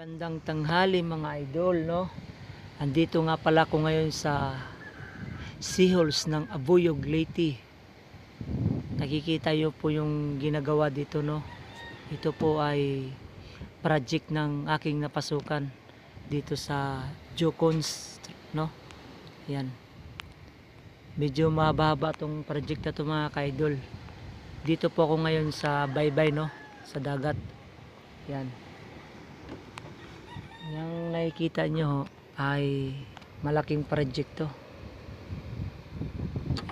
Magandang tanghali mga idol, no? Andito nga pala ako ngayon sa Seahills ng Abuyog, Leyte. Nakikita nyo po yung ginagawa dito, no? Ito po ay project ng aking napasukan dito sa Jocons, no? Yan. Medyo mahaba tong project na to mga ka-idol. Dito po ako ngayon sa baybay, no? Sa dagat. Yan. Yang nakikita nyo ay malaking project to.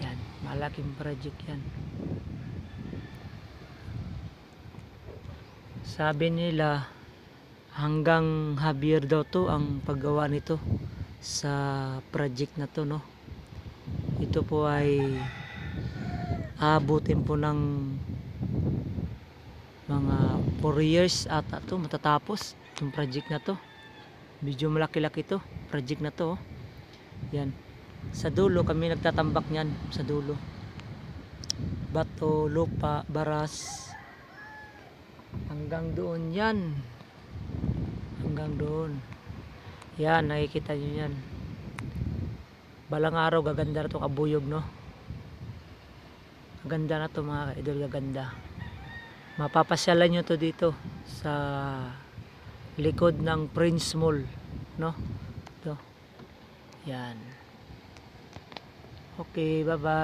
Yan, malaking project yan. Sabi nila hanggang Javier daw to ang paggawa nito sa project na to, no. Ito po ay abutin po ng mga 4 years ata to matatapos yung project na to. Medyo malaki-laki to project na to, oh. Yan, sa dulo kami nagtatambak niyan, sa dulo bato, lupa, baras hanggang doon yan, hanggang doon. Yan, nakikita nyo yan. Balang araw gaganda na to Abuyog, no. Gaganda na to mga idol, gaganda. Mapapasyalan nyo to dito sa likod ng Prince Mall, no. Ito. Yan. Okay, bye bye.